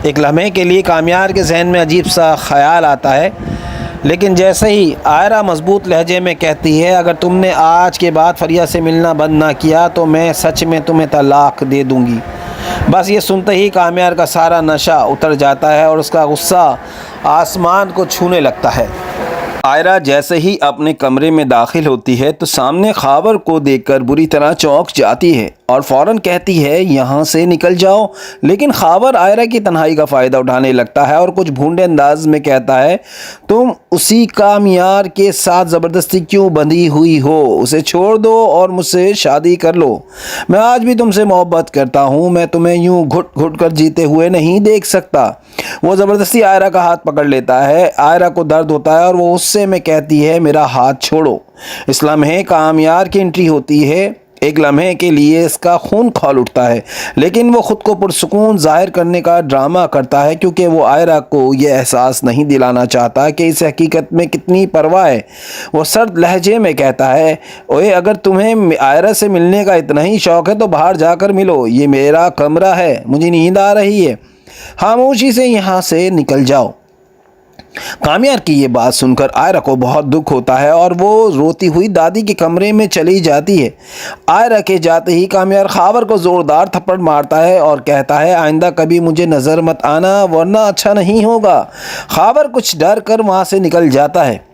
एक लम्हे के लिए कामयार के जहन में अजीब सा ख्याल आता है, लेकिन जैसे ही आयरा मजबूत लहजे में कहती है, अगर तुमने आज के बाद फरिया से मिलना बंद ना किया तो मैं सच में तुम्हें तलाक दे दूंगी। बस ये सुनते ही कामयार का सारा नशा उतर जाता है और उसका गुस्सा आसमान को छूने लगता है। आयरा जैसे ही अपने कमरे में दाखिल होती है तो सामने खाबर को देखकर बुरी तरह चौंक जाती है और फ़ौरन कहती है, यहाँ से निकल जाओ। लेकिन खाबर आयरा की तन्हाई का फ़ायदा उठाने लगता है और कुछ भूंडे अंदाज में कहता है, तुम उसी कामयार के साथ ज़बरदस्ती क्यों बंधी हुई हो? उसे छोड़ दो और मुझसे शादी कर लो। मैं आज भी तुमसे मोहब्बत करता हूँ, मैं तुम्हें यूँ घुट घुट कर जीते हुए नहीं देख सकता। वो ज़बरदस्ती आयरा का हाथ पकड़ लेता है। आयरा को दर्द होता है और वो गुस्से में कहती है, मेरा हाथ छोड़ो। इस लम्हे कामयार की एंट्री होती है। एक लम्हे के लिए इसका खून खौल उठता है, लेकिन वो ख़ुद को पुरसुकून ज़ाहिर करने का ड्रामा करता है, क्योंकि वो आयरा को ये एहसास नहीं दिलाना चाहता कि इस हकीकत में कितनी परवाह है। वो सर्द लहजे में कहता है, ओए अगर तुम्हें आयरा से मिलने का इतना ही शौक़ है तो बाहर जाकर मिलो, ये मेरा कमरा है, मुझे नींद आ रही है, खामोशी से यहाँ से निकल जाओ। कामयार की ये बात सुनकर आयरा को बहुत दुख होता है और वो रोती हुई दादी के कमरे में चली जाती है। आयरा के जाते ही कामयार खाबर को ज़ोरदार थप्पड़ मारता है और कहता है, आइंदा कभी मुझे नज़र मत आना वरना अच्छा नहीं होगा। खाबर कुछ डर कर वहाँ से निकल जाता है,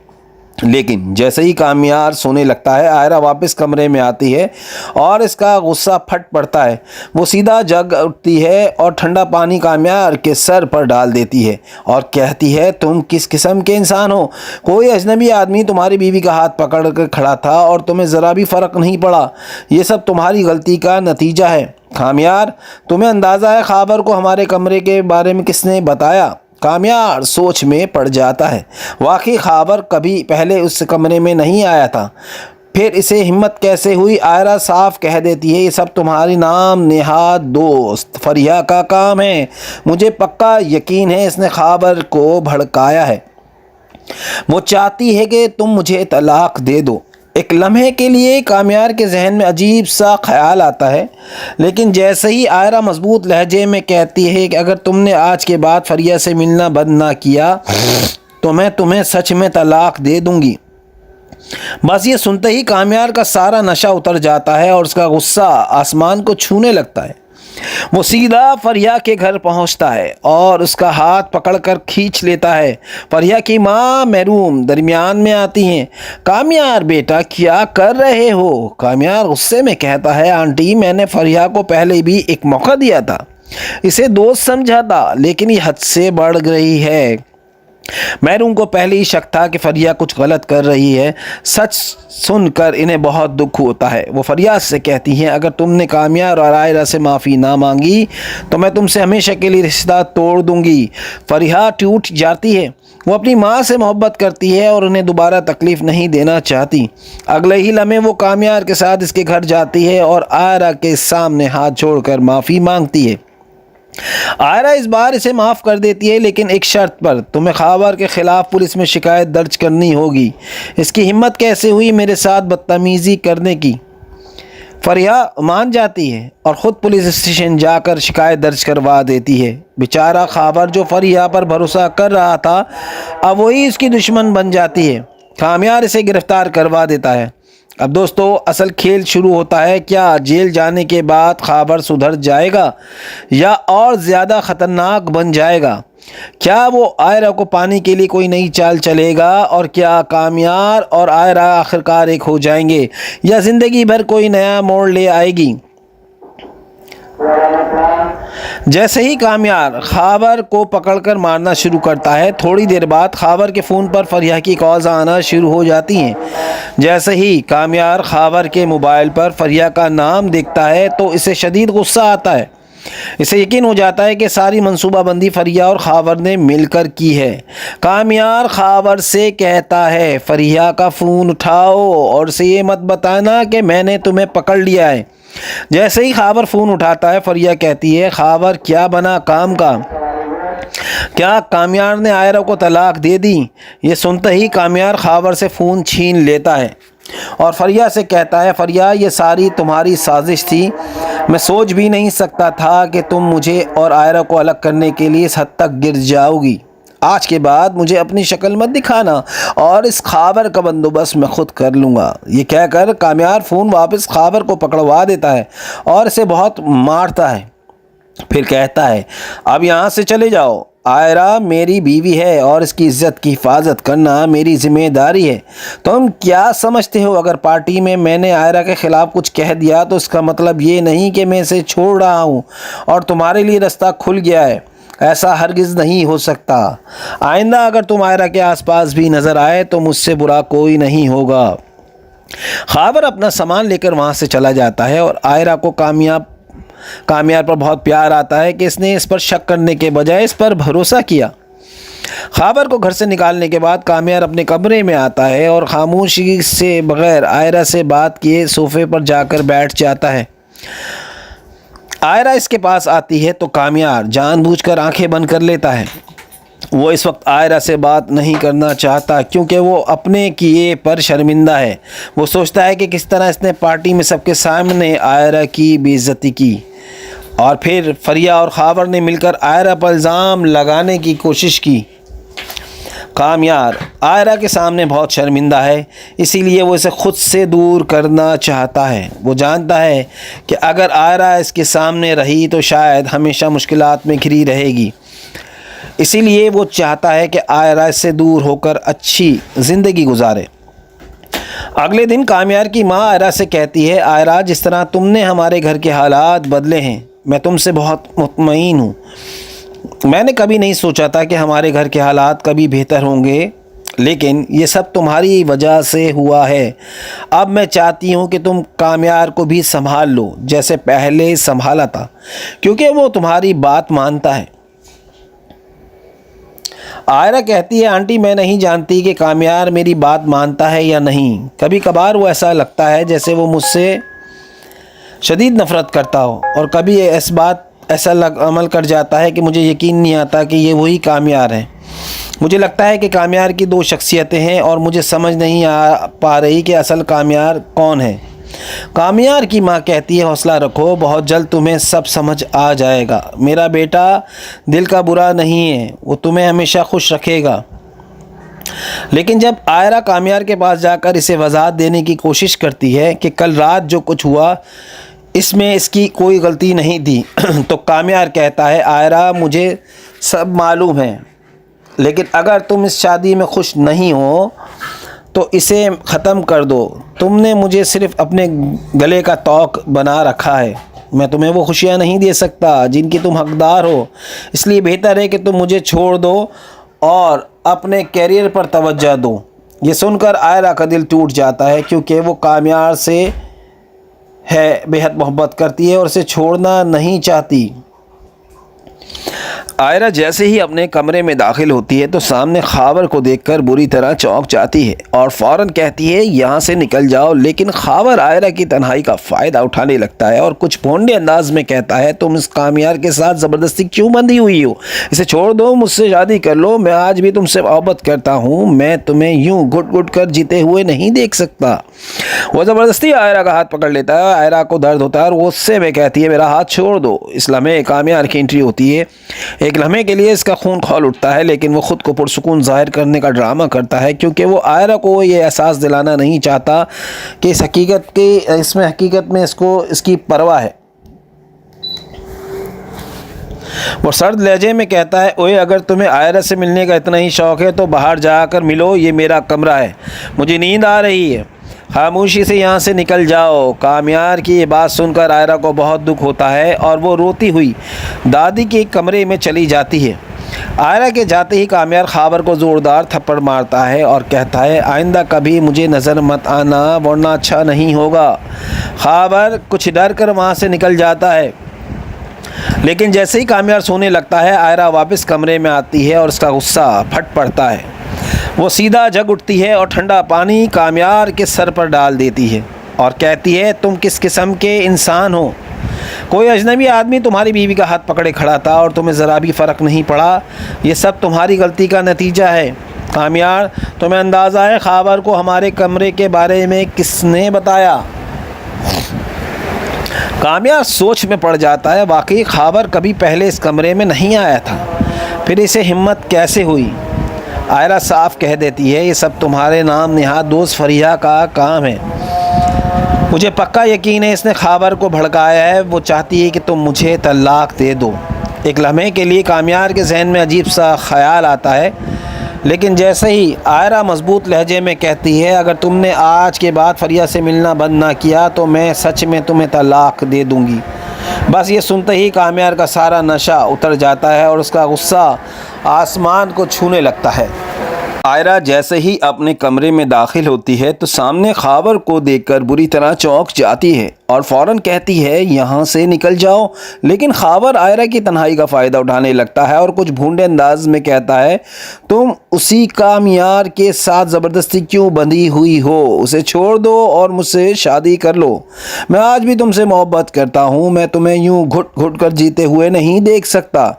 लेकिन जैसे ही कामयार सोने लगता है आयरा वापस कमरे में आती है और इसका गुस्सा फट पड़ता है। वो सीधा जग उठती है और ठंडा पानी कामयार के सर पर डाल देती है और कहती है, तुम किस किस्म के इंसान हो? कोई अजनबी आदमी तुम्हारी बीवी का हाथ पकड़ कर खड़ा था और तुम्हें ज़रा भी फ़र्क नहीं पड़ा। ये सब तुम्हारी गलती का नतीजा है। कामयार, तुम्हें अंदाज़ा है खाबर को हमारे कमरे के बारे में किसने बताया? कामयार सोच में पड़ जाता है, वाकई खाबर कभी पहले उस कमरे में नहीं आया था, फिर इसे हिम्मत कैसे हुई? आयरा साफ कह देती है, ये सब तुम्हारी नाम नेहाद दोस्त फरिया का काम है। मुझे पक्का यकीन है इसने खाबर को भड़काया है। वो चाहती है कि तुम मुझे तलाक दे दो। एक लम्हे के लिए कामयार के जहन में अजीब सा ख्याल आता है, लेकिन जैसे ही आयरा मजबूत लहजे में कहती है कि अगर तुमने आज के बाद फरिया से मिलना बंद ना किया तो मैं तुम्हें सच में तलाक दे दूंगी। बस ये सुनते ही कामयार का सारा नशा उतर जाता है और उसका गुस्सा आसमान को छूने लगता है। वो सीधा फरिया के घर पहुंचता है और उसका हाथ पकड़कर खींच लेता है। फरिया की माँ महरूम दरमियान में आती हैं। कामयार बेटा क्या कर रहे हो? कामयार गुस्से में कहता है, आंटी मैंने फरिया को पहले भी एक मौका दिया था, इसे दोस्त समझा था, लेकिन ये हद से बढ़ रही है। महरूम को पहले ही शक था कि फरिया कुछ गलत कर रही है। सच सुनकर इन्हें बहुत दुख होता है। वो फरिया से कहती हैं, अगर तुमने कामयार और आयरा से माफ़ी ना मांगी तो मैं तुमसे हमेशा के लिए रिश्ता तोड़ दूंगी। फरिया टूट जाती है। वो अपनी माँ से मोहब्बत करती है और उन्हें दोबारा तकलीफ़ नहीं देना चाहती। अगले ही लम्हे वो कामयार के साथ इसके घर जाती है और आयरा के सामने हाथ जोड़कर माफ़ी मांगती है। आयरा इस बार इसे माफ़ कर देती है, लेकिन एक शर्त पर, तुम्हें खाबर के ख़िलाफ़ पुलिस में शिकायत दर्ज करनी होगी। इसकी हिम्मत कैसे हुई मेरे साथ बदतमीज़ी करने की? फरिया मान जाती है और ख़ुद पुलिस स्टेशन जाकर शिकायत दर्ज करवा देती है। बेचारा खाबर जो फरिया पर भरोसा कर रहा था, अब वही इसकी दुश्मन बन जाती है। कामयार इसे गिरफ़्तार करवा देता है। अब दोस्तों असल खेल शुरू होता है। क्या जेल जाने के बाद खाबर सुधर जाएगा या और ज़्यादा ख़तरनाक बन जाएगा? क्या वो आयरा को पाने के लिए कोई नई चाल चलेगा? और क्या कामयार और आयरा आखिरकार एक हो जाएंगे या ज़िंदगी भर कोई नया मोड़ ले आएगी? जैसे ही कामयार खाबर को पकड़कर मारना शुरू करता है, थोड़ी देर बाद खाबर के फ़ोन पर फरिया की कॉल्स आना शुरू हो जाती हैं। जैसे ही कामयार खाबर के मोबाइल पर फरिया का नाम देखता है तो इसे शदीद गुस्सा आता है। اسے یقین ہو جاتا ہے کہ ساری منصوبہ بندی فریہ اور خاور نے مل کر کی ہے۔ کامیار خاور سے کہتا ہے فریہ کا فون اٹھاؤ اور اسے یہ مت بتانا کہ میں نے تمہیں پکڑ لیا ہے۔ جیسے ہی خاور فون اٹھاتا ہے فریہ کہتی ہے خاور کیا بنا کام کا؟ کیا کامیار نے عائرہ کو طلاق دے دی؟ یہ سنتے ہی کامیار خاور سے فون چھین لیتا ہے اور فریہ سے کہتا ہے فریہ یہ ساری تمہاری سازش تھی، میں سوچ بھی نہیں سکتا تھا کہ تم مجھے اور عائرہ کو الگ کرنے کے لیے اس حد تک گر جاؤ گی۔ آج کے بعد مجھے اپنی شکل مت دکھانا اور اس خاور کا بندوبست میں خود کر لوں گا۔ یہ کہہ کر کامیار فون واپس خاور کو پکڑوا دیتا ہے اور اسے بہت مارتا ہے، پھر کہتا ہے اب یہاں سے چلے جاؤ، عائرہ میری بیوی ہے اور اس کی عزت کی حفاظت کرنا میری ذمہ داری ہے۔ تم کیا سمجھتے ہو اگر پارٹی میں میں نے عائرہ کے خلاف کچھ کہہ دیا تو اس کا مطلب یہ نہیں کہ میں اسے چھوڑ رہا ہوں اور تمہارے لیے رستہ کھل گیا ہے؟ ایسا ہرگز نہیں ہو سکتا۔ آئندہ اگر تم عائرہ کے آس پاس بھی نظر آئے تو مجھ سے برا کوئی نہیں ہوگا۔ خاور اپنا سامان لے کر وہاں سے چلا جاتا ہے اور عائرہ کو کامیار پر بہت پیار آتا ہے کہ اس نے اس پر شک کرنے کے بجائے اس پر بھروسہ کیا۔ خاور کو گھر سے نکالنے کے بعد کامیار اپنے کمرے میں آتا ہے اور خاموشی سے بغیر عائرہ سے بات کیے صوفے پر جا کر بیٹھ جاتا ہے۔ عائرہ اس کے پاس آتی ہے تو کامیار جان بوجھ کر آنکھیں بند کر لیتا ہے۔ وہ اس وقت عائرہ سے بات نہیں کرنا چاہتا کیونکہ وہ اپنے کیے پر شرمندہ ہے۔ وہ سوچتا ہے کہ کس طرح اس نے پارٹی میں سب کے سامنے عائرہ کی بے عزتی کی اور پھر فریہ اور خاور نے مل کر عائرہ پر الزام لگانے کی کوشش کی۔ کامیار عائرہ کے سامنے بہت شرمندہ ہے، اسی لیے وہ اسے خود سے دور کرنا چاہتا ہے۔ وہ جانتا ہے کہ اگر عائرہ اس کے سامنے رہی تو شاید ہمیشہ مشکلات میں گھری رہے گی، اسی لیے وہ چاہتا ہے کہ عائرہ اس سے دور ہو کر اچھی زندگی گزارے۔ اگلے دن کامیار کی ماں عائرہ سے کہتی ہے عائرہ جس طرح تم نے ہمارے گھر کے حالات بدلے ہیں میں تم سے بہت مطمئن ہوں۔ میں نے کبھی نہیں سوچا تھا کہ ہمارے گھر کے حالات کبھی بہتر ہوں گے، لیکن یہ سب تمہاری وجہ سے ہوا ہے۔ اب میں چاہتی ہوں کہ تم کامیار کو بھی سنبھال لو جیسے پہلے سنبھالا تھا، کیونکہ وہ تمہاری بات مانتا ہے۔ عائرہ کہتی ہے آنٹی میں نہیں جانتی کہ کامیار میری بات مانتا ہے یا نہیں، کبھی کبھار وہ ایسا لگتا ہے جیسے وہ مجھ سے شدید نفرت کرتا ہو اور کبھی ایسا عمل کر جاتا ہے کہ مجھے یقین نہیں آتا کہ یہ وہی کامیار ہے۔ مجھے لگتا ہے کہ کامیار کی دو شخصیتیں ہیں اور مجھے سمجھ نہیں پا رہی کہ اصل کامیار کون ہے۔ کامیار کی ماں کہتی ہے حوصلہ رکھو، بہت جلد تمہیں سب سمجھ آ جائے گا۔ میرا بیٹا دل کا برا نہیں ہے، وہ تمہیں ہمیشہ خوش رکھے گا۔ لیکن جب عائرہ کامیار کے پاس جا کر اسے وضاحت دینے کی کوشش کرتی ہے کہ کل رات جو کچھ ہوا اس میں اس کی کوئی غلطی نہیں تھی تو کامیار کہتا ہے عائرہ مجھے سب معلوم ہے، لیکن اگر تم اس شادی میں خوش نہیں ہو تو اسے ختم کر دو۔ تم نے مجھے صرف اپنے گلے کا توق بنا رکھا ہے، میں تمہیں وہ خوشیاں نہیں دے سکتا جن کی تم حقدار ہو، اس لیے بہتر ہے کہ تم مجھے چھوڑ دو اور اپنے کیریئر پر توجہ دو۔ یہ سن کر عائرہ کا دل ٹوٹ جاتا ہے کیونکہ وہ کامیار سے بہت محبت کرتی ہے اور اسے چھوڑنا نہیں چاہتی۔ عائرہ جیسے ہی اپنے کمرے میں داخل ہوتی ہے تو سامنے خاور کو دیکھ کر بری طرح چونک جاتی ہے اور فوراً کہتی ہے یہاں سے نکل جاؤ، لیکن خاور عائرہ کی تنہائی کا فائدہ اٹھانے لگتا ہے اور کچھ بھونڈے انداز میں کہتا ہے تم اس کامیار کے ساتھ زبردستی کیوں بندھی ہوئی ہو؟ اسے چھوڑ دو، مجھ سے شادی کر لو، میں آج بھی تم سے محبت کرتا ہوں، میں تمہیں یوں گھٹ گھٹ کر جیتے ہوئے نہیں دیکھ سکتا۔ وہ زبردستی عائرہ کا ہاتھ پکڑ لیتا ہے، عائرہ کو درد ہوتا ہے اور غصے میں کہتی ہے میرا ہاتھ چھوڑ دو۔ اس لمحے کامیار کی انٹری ہوتی ہے۔ ایک لمحے کے لیے اس کا خون کھول اٹھتا ہے، لیکن وہ خود کو پرسکون ظاہر کرنے کا ڈرامہ کرتا ہے کیونکہ وہ عائرہ کو یہ احساس دلانا نہیں چاہتا کہ اس حقیقت میں اس کی پرواہ ہے۔ وہ سرد لہجے میں کہتا ہے اوئے اگر تمہیں عائرہ سے ملنے کا اتنا ہی شوق ہے تو باہر جا کر ملو، یہ میرا کمرہ ہے، مجھے نیند آ رہی ہے، خاموشی سے یہاں سے نکل جاؤ۔ کامیار کی یہ بات سن کر عائرہ کو بہت دکھ ہوتا ہے اور وہ روتی ہوئی دادی کے کمرے میں چلی جاتی ہے۔ عائرہ کے جاتے ہی کامیار خاور کو زوردار تھپڑ مارتا ہے اور کہتا ہے آئندہ کبھی مجھے نظر مت آنا ورنہ اچھا نہیں ہوگا۔ خاور کچھ ڈر کر وہاں سے نکل جاتا ہے۔ لیکن جیسے ہی کامیار سونے لگتا ہے آئرہ واپس کمرے میں آتی ہے اور اس کا غصہ پھٹ پڑتا ہے۔ وہ سیدھا جگ اٹھتی ہے اور ٹھنڈا پانی کامیار کے سر پر ڈال دیتی ہے اور کہتی ہے تم کس قسم کے انسان ہو؟ کوئی اجنبی آدمی تمہاری بیوی کا ہاتھ پکڑے کھڑا تھا اور تمہیں ذرا بھی فرق نہیں پڑا۔ یہ سب تمہاری غلطی کا نتیجہ ہے۔ کامیار، تمہیں اندازہ ہے خاور کو ہمارے کمرے کے بارے میں کس نے بتایا؟ کامیار سوچ میں پڑ جاتا ہے، واقعی خاور کبھی پہلے اس کمرے میں نہیں آیا تھا، پھر اسے ہمت کیسے ہوئی؟ آئرہ صاف کہہ دیتی ہے یہ سب تمہارے نام نہاد دوست فریحہ کا کام ہے۔ مجھے پکا یقین ہے اس نے خاور کو بھڑکایا ہے، وہ چاہتی ہے کہ تم مجھے طلاق دے دو۔ ایک لمحے کے لیے کامیار کے ذہن میں عجیب سا خیال آتا ہے، لیکن جیسے ہی آئرہ مضبوط لہجے میں کہتی ہے اگر تم نے آج کے بعد فریحہ سے ملنا بند نہ کیا تو میں سچ میں تمہیں طلاق دے دوں گی۔ بس یہ سنتے ہی کامیار کا سارا نشہ اتر جاتا ہے اور اس کا غصہ آسمان کو چھونے لگتا ہے۔ آئرہ جیسے ہی اپنے کمرے میں داخل ہوتی ہے تو سامنے خاور کو دیکھ کر بری طرح چونک جاتی ہے اور فوراً کہتی ہے یہاں سے نکل جاؤ، لیکن خاور آئرہ کی تنہائی کا فائدہ اٹھانے لگتا ہے اور کچھ بھونڈے انداز میں کہتا ہے تم اسی کامیار کے ساتھ زبردستی کیوں بندھی ہوئی ہو؟ اسے چھوڑ دو اور مجھ سے شادی کر لو۔ میں آج بھی تم سے محبت کرتا ہوں، میں تمہیں یوں گھٹ گھٹ کر جیتے ہوئے نہیں دیکھ سکتا۔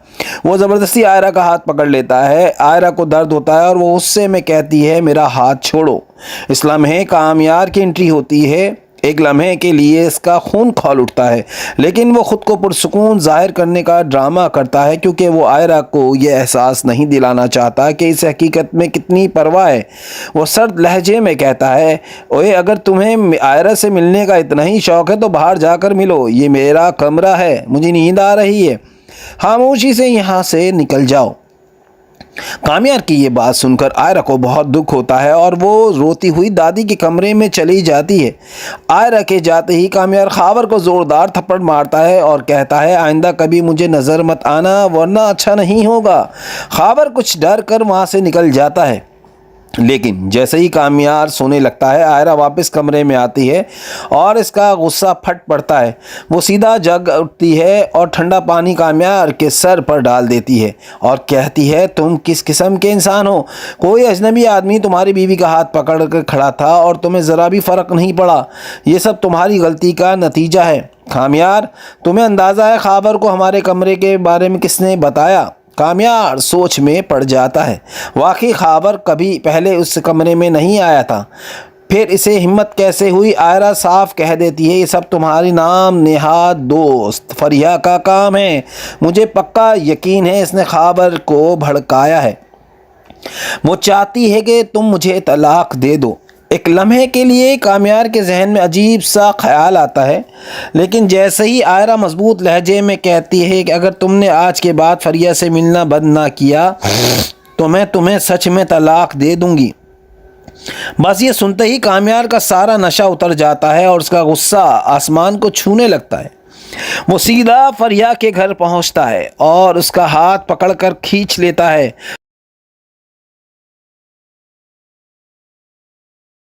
وہ زبردستی آئرہ کا ہاتھ پکڑ لیتا ہے، آئرہ کو درد ہوتا ہے اور وہ غصے میں کہتی ہے میرا ہاتھ چھوڑو۔ اس لمحے کامیار کی انٹری ہوتی ہے۔ ایک لمحے کے لیے اس کا خون کھول اٹھتا ہے، لیکن وہ خود کو پرسکون ظاہر کرنے کا ڈرامہ کرتا ہے کیونکہ وہ آئرہ کو یہ احساس نہیں دلانا چاہتا کہ اس حقیقت میں کتنی پرواہ ہے۔ وہ سرد لہجے میں کہتا ہے اوے اگر تمہیں آئرہ سے ملنے کا اتنا ہی شوق ہے تو باہر جا کر ملو، یہ میرا کمرہ ہے، مجھے نیند آ رہی ہے، خاموشی سے یہاں سے نکل جاؤ۔ کامیار کی یہ بات سن کر آئرہ کو بہت دکھ ہوتا ہے اور وہ روتی ہوئی دادی کے کمرے میں چلی جاتی ہے۔ آئرہ کے جاتے ہی کامیار خاور کو زوردار تھپڑ مارتا ہے اور کہتا ہے آئندہ کبھی مجھے نظر مت آنا ورنہ اچھا نہیں ہوگا۔ خاور کچھ ڈر کر وہاں سے نکل جاتا ہے، لیکن جیسے ہی کامیار سونے لگتا ہے آئرہ واپس کمرے میں آتی ہے اور اس کا غصہ پھٹ پڑتا ہے۔ وہ سیدھا جگ اٹھتی ہے اور ٹھنڈا پانی کامیار کے سر پر ڈال دیتی ہے اور کہتی ہے تم کس قسم کے انسان ہو؟ کوئی اجنبی آدمی تمہاری بیوی کا ہاتھ پکڑ کر کھڑا تھا اور تمہیں ذرا بھی فرق نہیں پڑا۔ یہ سب تمہاری غلطی کا نتیجہ ہے۔ کامیار، تمہیں اندازہ ہے خاور کو ہمارے کمرے کے بارے میں کس نے بتایا؟ کامیار سوچ میں پڑ جاتا ہے، واقعی خاور کبھی پہلے اس کمرے میں نہیں آیا تھا، پھر اسے ہمت کیسے ہوئی؟ آئرہ صاف کہہ دیتی ہے یہ سب تمہاری نام نہاد دوست فریحہ کا کام ہے۔ مجھے پکا یقین ہے اس نے خاور کو بھڑکایا ہے، وہ چاہتی ہے کہ تم مجھے طلاق دے دو۔ ایک لمحے کے لیے کامیار کے ذہن میں عجیب سا خیال آتا ہے، لیکن جیسے ہی آئرہ مضبوط لہجے میں کہتی ہے کہ اگر تم نے آج کے بعد فریحہ سے ملنا بند نہ کیا تو میں تمہیں سچ میں طلاق دے دوں گی۔ بس یہ سنتے ہی کامیار کا سارا نشہ اتر جاتا ہے اور اس کا غصہ آسمان کو چھونے لگتا ہے۔ وہ سیدھا فریحہ کے گھر پہنچتا ہے اور اس کا ہاتھ پکڑ کر کھینچ لیتا ہے